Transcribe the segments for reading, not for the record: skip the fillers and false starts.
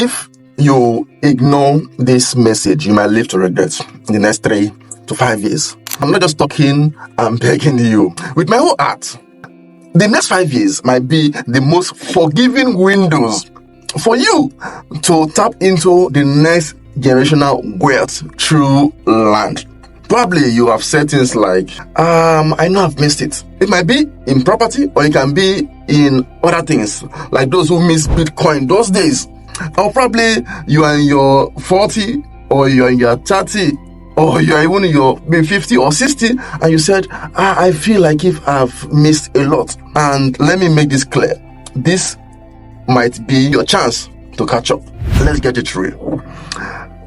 If you ignore this message, you might live to regret in the next 3 to 5 years. I'm not just talking, I'm begging you. With my whole heart, the next 5 years might be the most forgiving windows for you to tap into the next generational wealth through land. Probably you have said things like, I know I've missed it. It might be in property, or it can be in other things, like those who missed Bitcoin those days. Or probably you are in your 40, or you are in your 30, or you are even in your maybe 50 or 60, and you said, I feel like if I've missed a lot. And let me make this clear. This might be your chance to catch up. Let's get it real.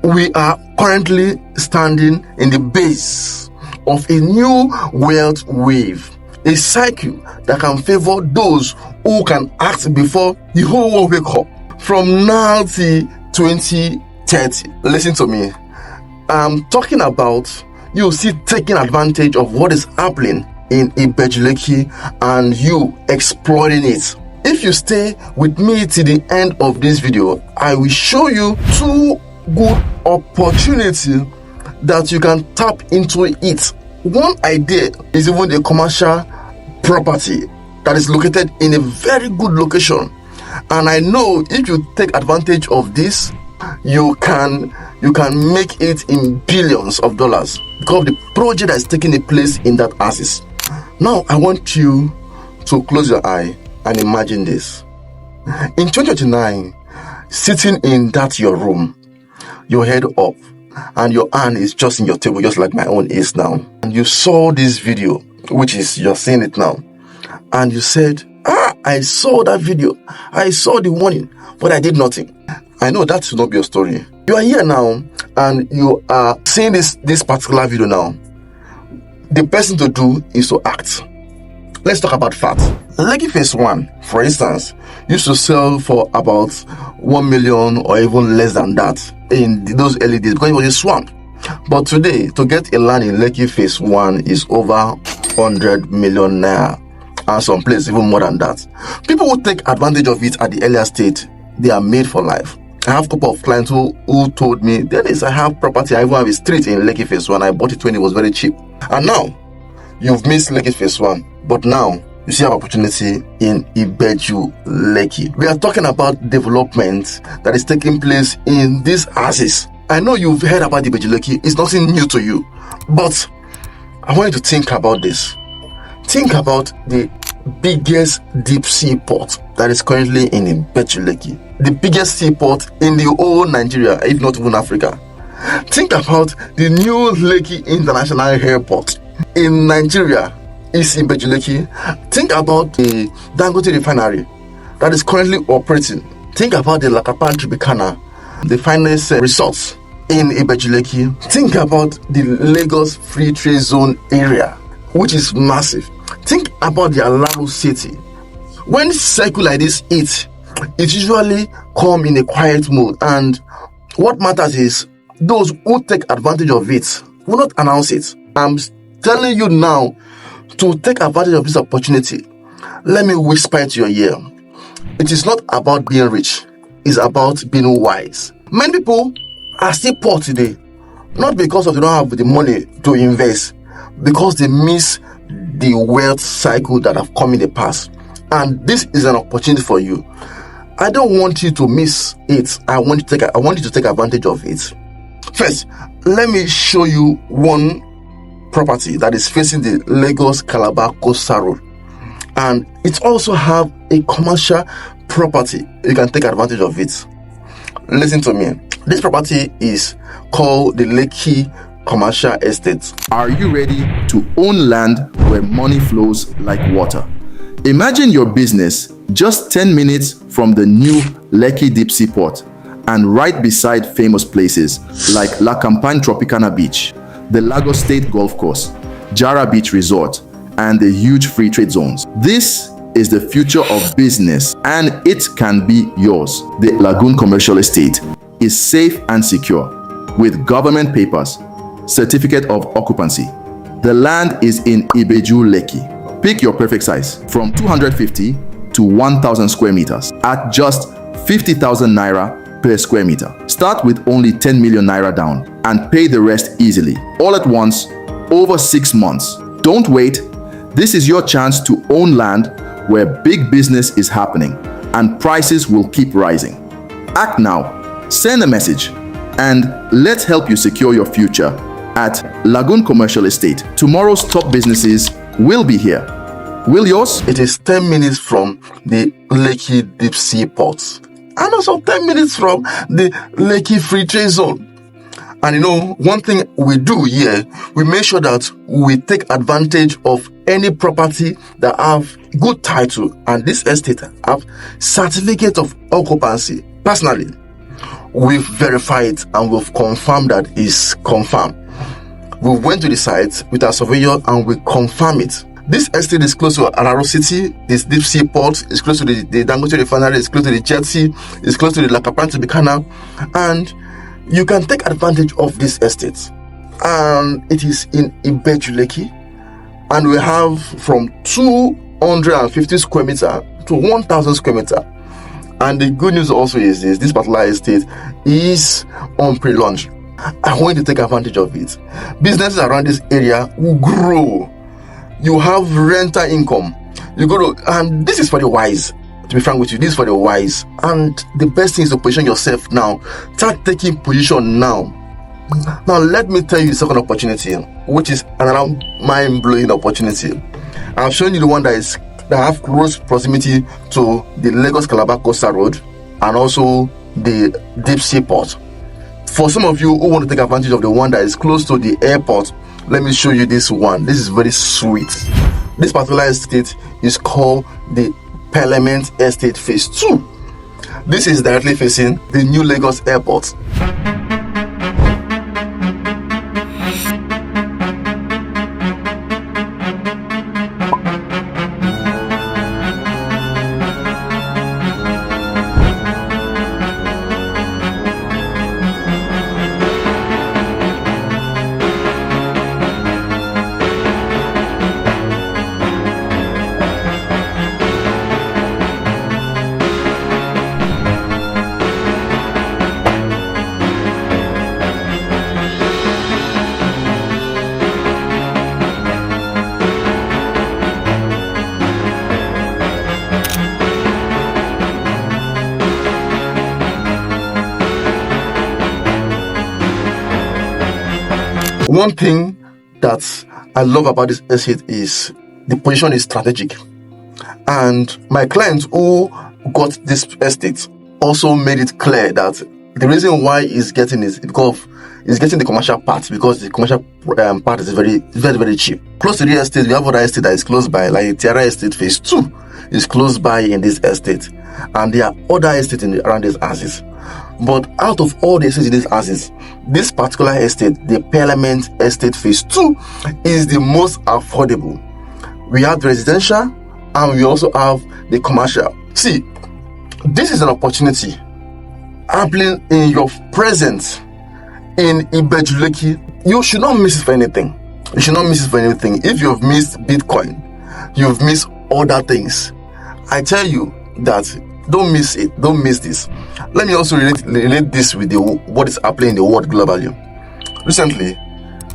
We are currently standing in the base of a new wealth wave, a cycle that can favor those who can act before the whole world wake up. From now till 2030, listen to me. I'm talking about you still taking advantage of what is happening in Ibejuleki and you exploring it. If you stay with me till the end of this video, I will show you 2 good opportunities that you can tap into it. One idea is even a commercial property that is located in a very good location. And I know if you take advantage of this, you can make it in billions of dollars because of the project that is taking place in that axis. Now I want you to close your eye and imagine this. In 2029, sitting in that your room, your head up, and your hand is just in your table, just like my own is now. And you saw this video, which is you're seeing it now, and you said, I saw that video, I saw the warning, but I did nothing. I know that should not be your story. You are here now, and you are seeing this particular video now. The best thing to do is to act. Let's talk about facts. Lekki Phase 1, for instance, used to sell for about 1 million or even less than that in those early days because it was a swamp. But today, to get a land in Lekki Phase 1 is over 100 million naira, and some places even more than that. People who take advantage of it at the earlier stage, they are made for life. I have a couple of clients who told me, Dennis, I have property, I even have a street in Lekki Phase 1. I bought it when it was very cheap. And now, you've missed Lekki Phase 1, but now, you see an opportunity in Ibejuleki. We are talking about development that is taking place in this axis. I know you've heard about Ibejuleki. It's nothing new to you. But I want you to think about this. Think about the biggest deep sea port that is currently in Ibejuleki. The biggest seaport in the whole Nigeria, if not even Africa. Think about the new Lekki International Airport in Nigeria. Is in Ibejuleki. Think about the Dangote refinery that is currently operating. Think about the Lakapan Tribicana, the finest resorts in Ibejuleki. Think about the Lagos Free Trade Zone area, which is massive. Think about the Alaro City. When cycle like this hits, it usually come in a quiet mode, and what matters is those who take advantage of it will not announce it. I'm telling you now to take advantage of this opportunity. Let me whisper it to your ear. It is not about being rich. It's about being wise. Many people are still poor today, not because they don't have the money to invest, because they miss the wealth cycle that have come in the past. And this is an opportunity for you. I don't want you to miss it. I want you to take advantage of it. First, let me show you one property that is facing the Lagos Calabar Coastal Road, and it also have a commercial property. You can take advantage of it. Listen to me. This property is called the Lekki Commercial Estate. Are you ready to own land where money flows like water? Imagine your business just 10 minutes from the new Lekki Deep Sea Port and right beside famous places like La Campagne Tropicana Beach, the Lagos State Golf Course, Jara Beach Resort, and the huge free trade zones. This is the future of business, and it can be yours. The Lagoon Commercial Estate is safe and secure with government papers, certificate of occupancy. The land is in Ibejuleki. Pick your perfect size from 250 to 1,000 square meters at just 50,000 naira per square meter. Start with only 10 million naira down and pay the rest easily, all at once, over 6 months. Don't wait. This is your chance to own land where big business is happening and prices will keep rising. Act now. Send a message and let's help you secure your future at Lagoon Commercial Estate. Tomorrow's top businesses will be here. Will yours? It is 10 minutes from the Lekki Deep Sea Port and also 10 minutes from the Lekki Free Trade Zone. And you know, one thing we do here, we make sure that we take advantage of any property that have good title, and this estate have certificate of occupancy. Personally, we've verified it and we've confirmed that it's confirmed. We went to the site with our surveyor and we confirm it. This estate is close to Araro City, this deep sea port, is close to the Dangote refinery, it's close to the jetty, it's close to the Lakapan Canal, and you can take advantage of this estate. And it is in Ibejuleki, and we have from 250 square meter to 1,000 square meter. And the good news also is this particular estate is on pre-launch. I want you to take advantage of it. Businesses around this area will grow. You have rental income. You go to, and this is for the wise. To be frank with you, this is for the wise. And the best thing is to position yourself now. Start taking position now. Now let me tell you the second opportunity, which is another mind-blowing opportunity. I've shown you the one that have close proximity to the Lagos Calabar Coastal Road and also the deep sea port. For some of you who want to take advantage of the one that is close to the airport, let me show you this one. This is very sweet. This particular estate is called the Parliament Estate Phase 2. This is directly facing the new Lagos Airport. One thing that I love about this estate is the position is strategic. And my client who got this estate also made it clear that the reason why he's getting is because he's getting the commercial part, because the commercial part is very, very, very cheap. Close to the estate, we have other estate that is close by, like Tiara Estate Phase 2 is close by in this estate. And there are other estates around these houses. But out of all the estates in these houses, this particular estate, the Parliament Estate Phase 2, is the most affordable. We have the residential and we also have the commercial. See, this is an opportunity happening in your presence in Ibejuleki. You should not miss it for anything. You should not miss it for anything. If you've missed Bitcoin, you've missed other things. I tell you that don't miss it. Don't miss this. Let me also relate this with what is happening in the world globally. Recently,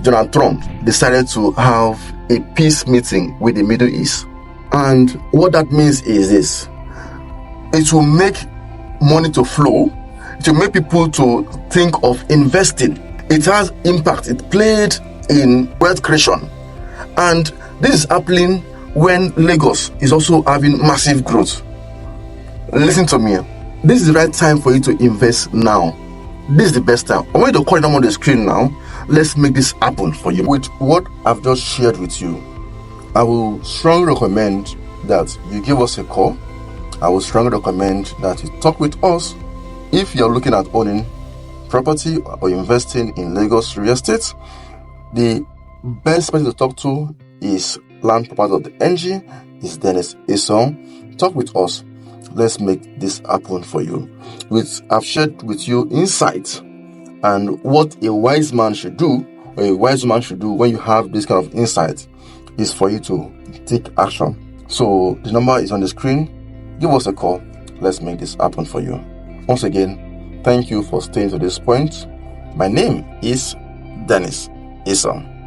Donald Trump decided to have a peace meeting with the Middle East. And what that means is this. It will make money to flow. It will make people to think of investing. It has impact. It played in wealth creation. And this is happening when Lagos is also having massive growth. Listen to me. This is the right time for you to invest now. This is the best time. I want you to call them on the screen now. Let's make this happen for you. With what I've just shared with you, I will strongly recommend that you give us a call. I will strongly recommend that you talk with us if you're looking at owning property or investing in Lagos real estate. The best person to talk to is landproperty.ng. Is Dennis Isong. Talk with us. Let's make this happen for you. I've shared with you insights and what a wise man should do, or a wise woman should do when you have this kind of insight, is for you to take action. So the number is on the screen. Give us a call. Let's make this happen for you. Once again, Thank you for staying to this point. My name is Dennis Isong.